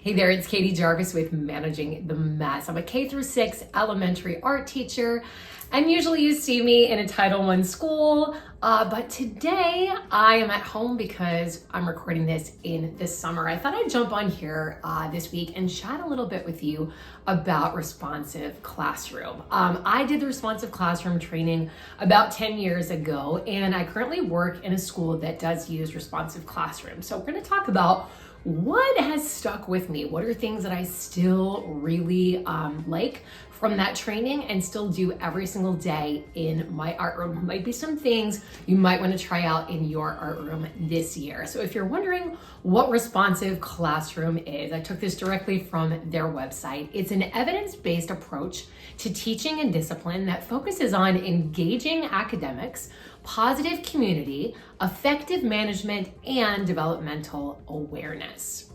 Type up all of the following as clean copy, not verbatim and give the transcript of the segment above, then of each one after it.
Hey there, it's Katie Jarvis with Managing the Mess. I'm a K through 6 elementary art teacher, and usually you see me in a Title I school, but today I am at home because I'm recording this in the summer. I thought I'd jump on here this week and chat a little bit with you about responsive classroom. I did the responsive classroom training about 10 years ago, and I currently work in a school that does use responsive classroom. So we're going to talk about what has stuck with me. What are things that I still really like from that training and still do every single day in my art room? Might be some things you might want to try out in your art room this year. So if you're wondering what responsive classroom is, I took this directly from their website. It's an evidence-based approach to teaching and discipline that focuses on engaging academics, positive community, effective management, and developmental awareness.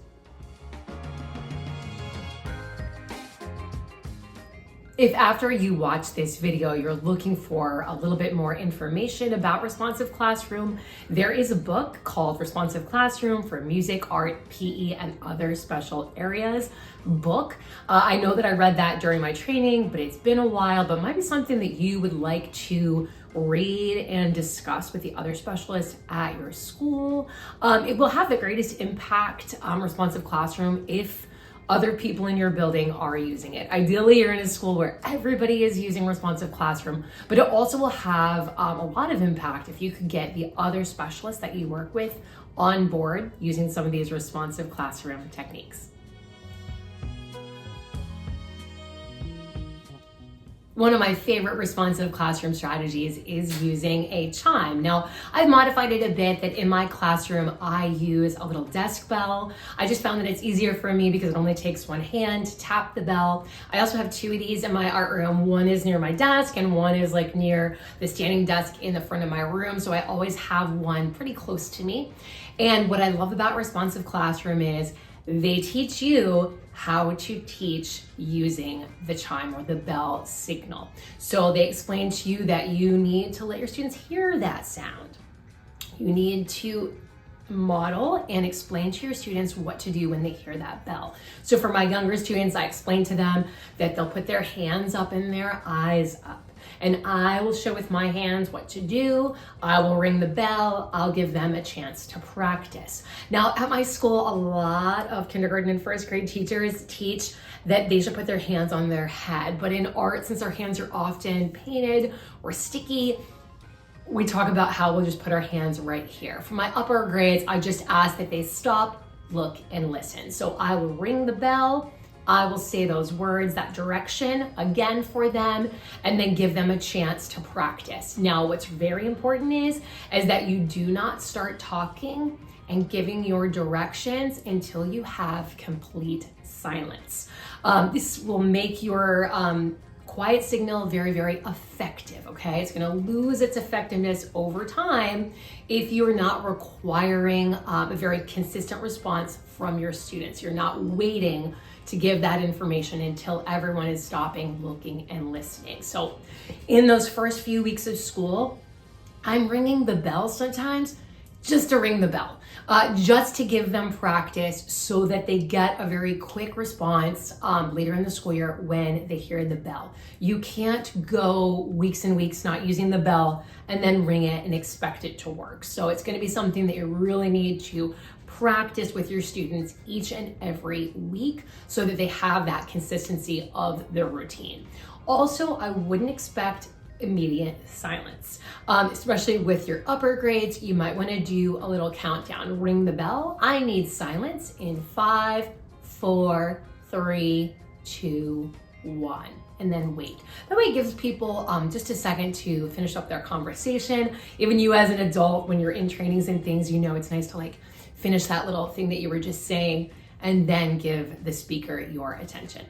If after you watch this video, you're looking for a little bit more information about responsive classroom, there is a book called Responsive Classroom for Music, Art, PE, and Other Special Areas book. I know that I read that during my training, but it's been a while, but might be something that you would like to read and discuss with the other specialists at your school. It will have the greatest impact on responsive classroom if other people in your building are using it. Ideally, you're in a school where everybody is using responsive classroom, but it also will have a lot of impact if you could get the other specialists that you work with on board using some of these responsive classroom techniques. One of my favorite responsive classroom strategies is using a chime. Now, I've modified it a bit that in my classroom, I use a little desk bell. I just found that it's easier for me because it only takes one hand to tap the bell. I also have two of these in my art room. One is near my desk and one is like near the standing desk in the front of my room. So I always have one pretty close to me. And what I love about responsive classroom is they teach you how to teach using the chime or the bell signal. So they explain to you that you need to let your students hear that sound. You need to model and explain to your students what to do when they hear that bell. So for my younger students, I explain to them that they'll put their hands up and their eyes up. And I will show with my hands what to do. I will ring the bell. I'll give them a chance to practice. Now, at my school, a lot of kindergarten and first grade teachers teach that they should put their hands on their head. But in art, since our hands are often painted or sticky, we talk about how we'll just put our hands right here. For my upper grades, I just ask that they stop, look, and listen. So I will ring the bell. I will say those words, that direction again for them, and then give them a chance to practice. Now, what's very important is that you do not start talking and giving your directions until you have complete silence. This will make your quiet signal very, very effective, okay? It's gonna lose its effectiveness over time if you're not requiring a very consistent response from your students. You're not waiting to give that information until everyone is stopping, looking, and listening. So in those first few weeks of school, I'm ringing the bell sometimes just to ring the bell, just to give them practice so that they get a very quick response later in the school year when they hear the bell. You can't go weeks and weeks not using the bell and then ring it and expect it to work. So it's gonna be something that you really need to practice with your students each and every week so that they have that consistency of their routine. Also, I wouldn't expect immediate silence, especially with your upper grades. You might want to do a little countdown. Ring the bell. I need silence in 5, 4, 3, 2, 1. And then wait. That way it gives people just a second to finish up their conversation. Even you as an adult, when you're in trainings and things, you know it's nice to like finish that little thing that you were just saying and then give the speaker your attention.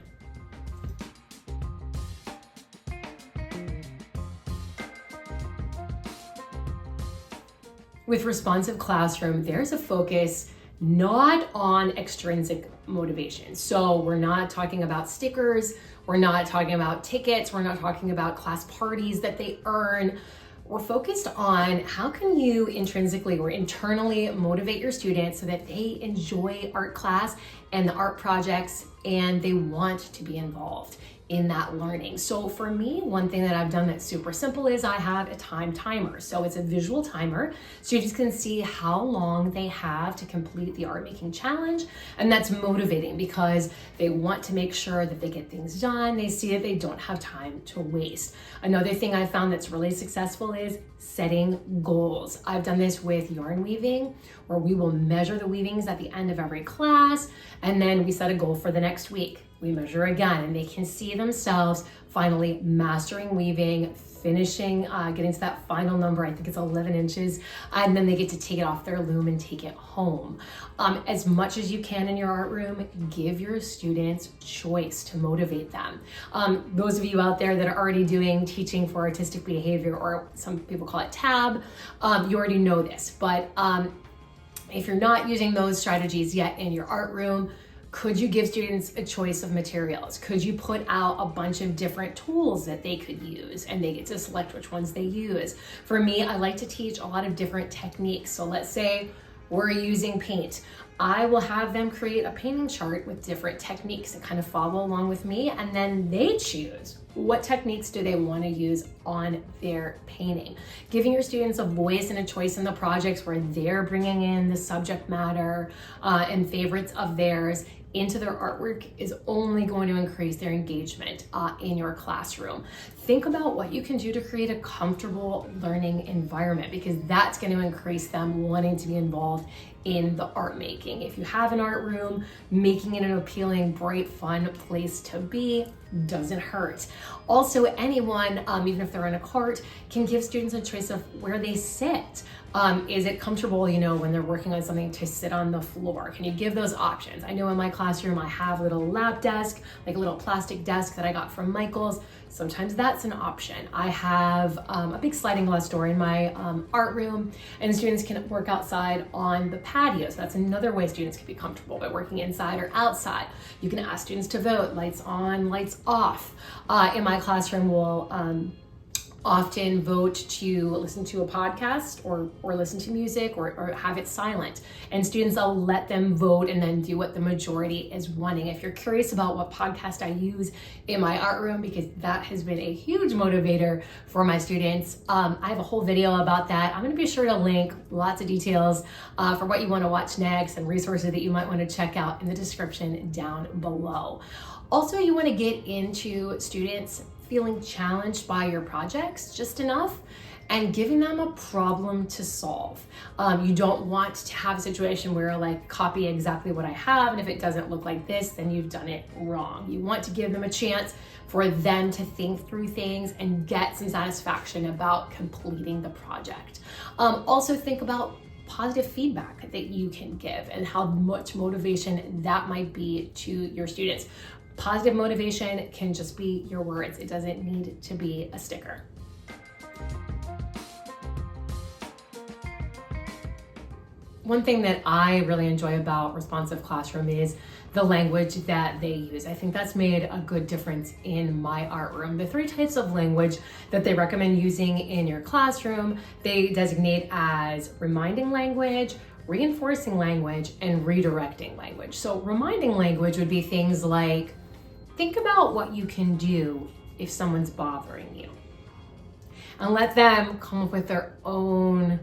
With responsive classroom, there's a focus not on extrinsic motivation. So we're not talking about stickers, we're not talking about tickets, we're not talking about class parties that they earn. we're focused on how can you intrinsically or internally motivate your students so that they enjoy art class and the art projects and they want to be involved in that learning. So for me, one thing that I've done that's super simple is I have a time timer. So it's a visual timer. Students can see how long they have to complete the art making challenge. And that's motivating because they want to make sure that they get things done. They see that they don't have time to waste. Another thing I found that's really successful is setting goals. I've done this with yarn weaving, where we will measure the weavings at the end of every class, and then we set a goal for the next week. We measure again, and they can see themselves finally mastering weaving, finishing, getting to that final number. I think it's 11 inches, and then they get to take it off their loom and take it home. As much as you can in your art room, give your students choice to motivate them. Those of you out there that are already doing teaching for artistic behavior, or some people call it TAB, you already know this, but if you're not using those strategies yet in your art room, could you give students a choice of materials? Could you put out a bunch of different tools that they could use and they get to select which ones they use? For me, I like to teach a lot of different techniques. So let's say we're using paint. I will have them create a painting chart with different techniques and kind of follow along with me, and then they choose what techniques do they want to use on their painting. Giving your students a voice and a choice in the projects where they're bringing in the subject matter and favorites of theirs into their artwork is only going to increase their engagement in your classroom. Think about what you can do to create a comfortable learning environment, because that's going to increase them wanting to be involved in the art making. If you have an art room, making it an appealing, bright, fun place to be doesn't hurt. Also, anyone, even if they're in a cart, can give students a choice of where they sit. Is it comfortable, when they're working on something, to sit on the floor? Can you give those options? I know in my classroom, I have a little lap desk, like a little plastic desk that I got from Michael's. Sometimes that's an option. I have a big sliding glass door in my art room, and students can work outside on the patio. So that's another way students can be comfortable by working inside or outside. You can ask students to vote, lights on, lights off. In my classroom, we'll often vote to listen to a podcast or listen to music or have it silent. And students, I'll let them vote and then do what the majority is wanting. If you're curious about what podcast I use in my art room, because that has been a huge motivator for my students, I have a whole video about that. I'm gonna be sure to link lots of details for what you wanna watch next and resources that you might wanna check out in the description down below. Also, you wanna get into students feeling challenged by your projects just enough and giving them a problem to solve. You don't want to have a situation where copy exactly what I have, and if it doesn't look like this, then you've done it wrong. You want to give them a chance for them to think through things and get some satisfaction about completing the project. Also think about positive feedback that you can give and how much motivation that might be to your students. Positive motivation can just be your words. It doesn't need to be a sticker. One thing that I really enjoy about Responsive Classroom is the language that they use. I think that's made a good difference in my art room. The 3 types of language that they recommend using in your classroom, they designate as reminding language, reinforcing language, and redirecting language. So reminding language would be things like, think about what you can do if someone's bothering you. And let them come up with their own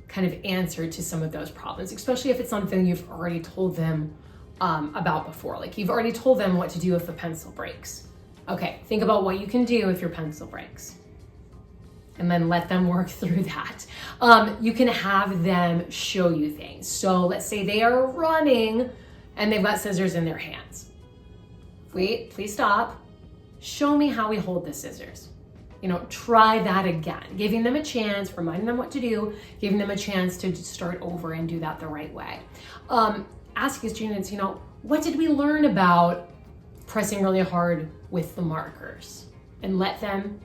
kind of answer to some of those problems, especially if it's something you've already told them about before. Like you've already told them what to do if the pencil breaks. Okay, think about what you can do if your pencil breaks. And then let them work through that. You can have them show you things. So let's say they are running and they've got scissors in their hands. Wait, please stop. Show me how we hold the scissors. Try that again. Giving them a chance, reminding them what to do, giving them a chance to start over and do that the right way. Asking students, what did we learn about pressing really hard with the markers? And let them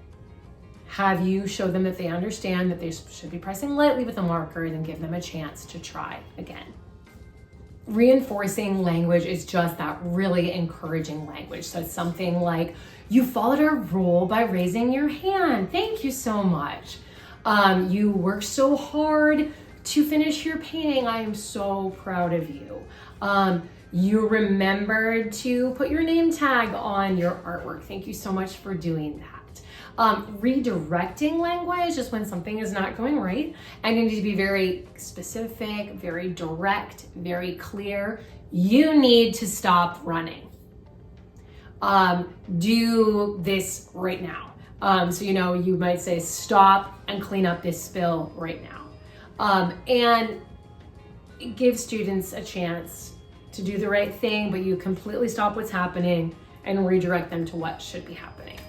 have you show them that they understand that they should be pressing lightly with the markers and give them a chance to try again. Reinforcing language is just that really encouraging language. So it's something like, you followed our rule by raising your hand. Thank you so much. You worked so hard to finish your painting. I am so proud of you. You remembered to put your name tag on your artwork. Thank you so much for doing that. Redirecting language is when something is not going right, and you need to be very specific, very direct, very clear. You need to stop running. Do this right now. So, you might say, stop and clean up this spill right now. And give students a chance to do the right thing, but you completely stop what's happening and redirect them to what should be happening.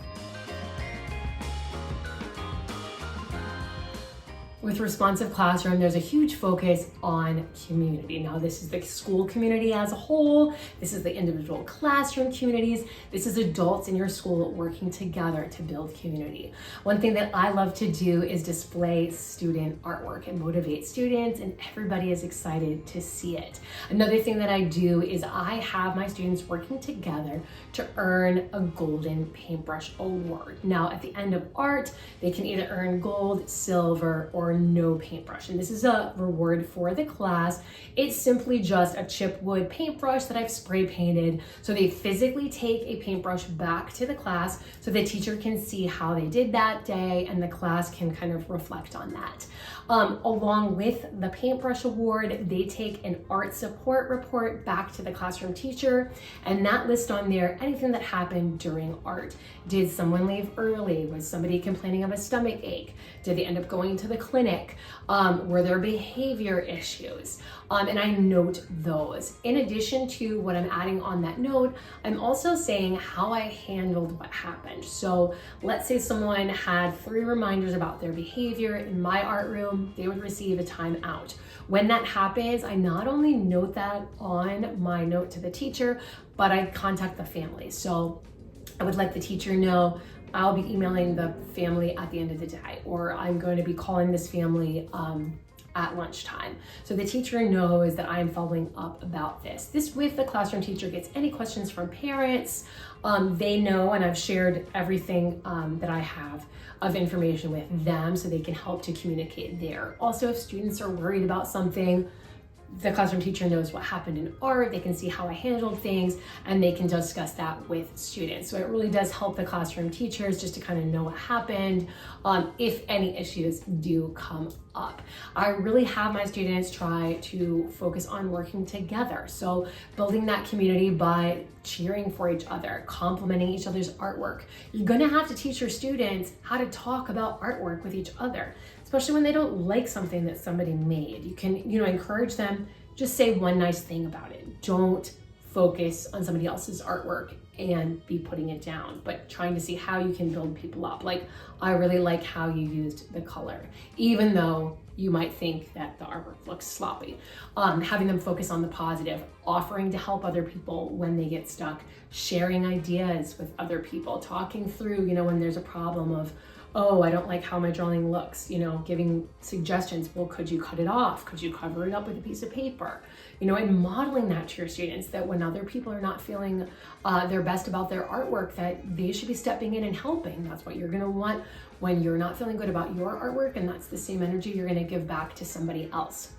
With responsive classroom, there's a huge focus on community. Now, this is the school community as a whole. This is the individual classroom communities. This is adults in your school working together to build community. One thing that I love to do is display student artwork and motivate students, and everybody is excited to see it. Another thing that I do is I have my students working together to earn a golden paintbrush award. Now, at the end of art, they can either earn gold, silver, or no paintbrush. And this is a reward for the class. It's simply just a chipwood paintbrush that I've spray painted. So they physically take a paintbrush back to the class so the teacher can see how they did that day, and the class can kind of reflect on that. Along with the paintbrush award, they take an art support report back to the classroom teacher, and that lists on there anything that happened during art. Did someone leave early? Was somebody complaining of a stomach ache? Did they end up going to the clinic? Were there behavior issues? And I note those. In addition to what I'm adding on that note, I'm also saying how I handled what happened. So let's say someone had 3 reminders about their behavior in my art room, they would receive a timeout. When that happens, I not only note that on my note to the teacher, but I contact the family. So I would let the teacher know I'll be emailing the family at the end of the day, or I'm going to be calling this family at lunchtime. So the teacher knows that I'm following up about this. This with the classroom teacher gets any questions from parents. They know, and I've shared everything that I have of information with them so they can help to communicate there. Also, if students are worried about something, the classroom teacher knows what happened in art, they can see how I handled things, and they can discuss that with students. So it really does help the classroom teachers just to kind of know what happened if any issues do come up. I really have my students try to focus on working together. So building that community by cheering for each other, complimenting each other's artwork. You're gonna have to teach your students how to talk about artwork with each other, especially when they don't like something that somebody made. You can, encourage them, just say one nice thing about it. Don't focus on somebody else's artwork and be putting it down, but trying to see how you can build people up. Like, I really like how you used the color, even though you might think that the artwork looks sloppy. Having them focus on the positive, offering to help other people when they get stuck, sharing ideas with other people, talking through, when there's a problem of, oh, I don't like how my drawing looks, giving suggestions. Well, could you cut it off? Could you cover it up with a piece of paper? And modeling that to your students, that when other people are not feeling their best about their artwork, that they should be stepping in and helping. That's what you're gonna want when you're not feeling good about your artwork, and that's the same energy you're gonna give back to somebody else.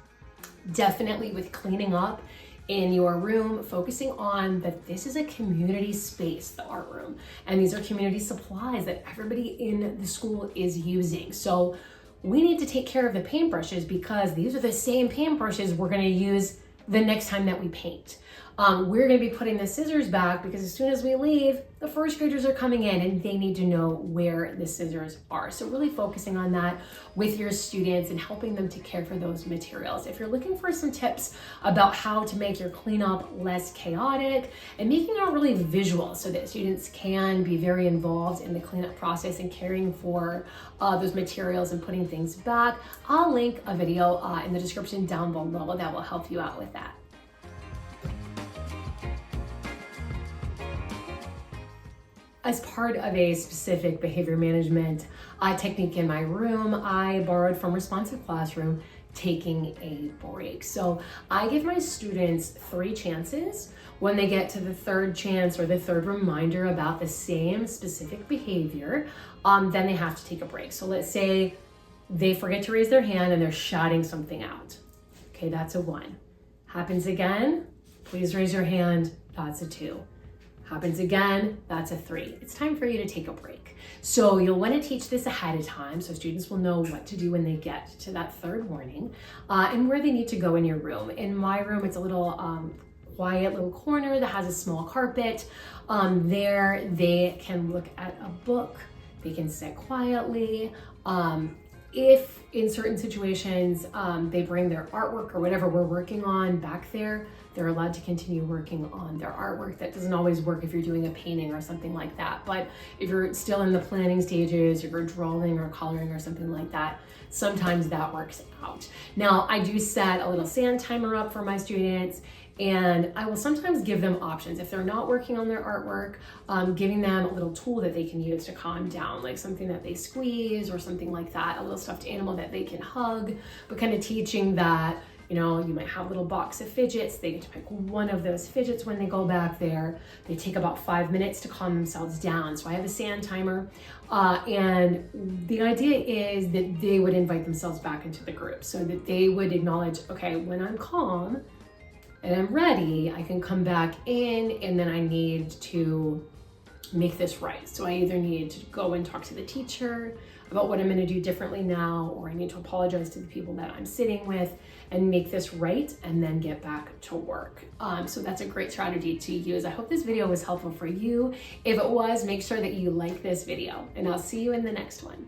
Definitely with cleaning up in your room, focusing on that this is a community space, the art room, and these are community supplies that everybody in the school is using. So we need to take care of the paintbrushes because these are the same paintbrushes we're gonna use the next time that we paint. We're gonna be putting the scissors back because as soon as we leave, the first graders are coming in and they need to know where the scissors are. So really focusing on that with your students and helping them to care for those materials. If you're looking for some tips about how to make your cleanup less chaotic and making it really visual so that students can be very involved in the cleanup process and caring for those materials and putting things back, I'll link a video in the description down below that will help you out with that. As part of a specific behavior management technique in my room, I borrowed from Responsive Classroom, taking a break. So I give my students 3 chances. When they get to the 3rd chance or the 3rd reminder about the same specific behavior, then they have to take a break. So let's say they forget to raise their hand and they're shouting something out. Okay, that's a 1. Happens again, please raise your hand, that's a 2. Happens again, that's a 3. It's time for you to take a break. So you'll want to teach this ahead of time so students will know what to do when they get to that 3rd warning and where they need to go in your room. In my room, it's a little quiet little corner that has a small carpet. There they can look at a book, they can sit quietly. If in certain situations they bring their artwork or whatever we're working on back there, they're allowed to continue working on their artwork. That doesn't always work if you're doing a painting or something like that. But if you're still in the planning stages, if you're drawing or coloring or something like that, sometimes that works out. Now, I do set a little sand timer up for my students, and I will sometimes give them options. If they're not working on their artwork, giving them a little tool that they can use to calm down, like something that they squeeze or something like that, a little stuffed animal that they can hug, but kind of teaching that, you know, you might have a little box of fidgets. They get to pick one of those fidgets when they go back there. They take about 5 minutes to calm themselves down. So I have a sand timer. And the idea is that they would invite themselves back into the group so that they would acknowledge, okay, when I'm calm and I'm ready, I can come back in, and then I need to make this right. So I either need to go and talk to the teacher about what I'm going to do differently now, or I need to apologize to the people that I'm sitting with and make this right, and then get back to work. So that's a great strategy to use. I hope this video was helpful for you. If it was, make sure that you like this video, and I'll see you in the next one.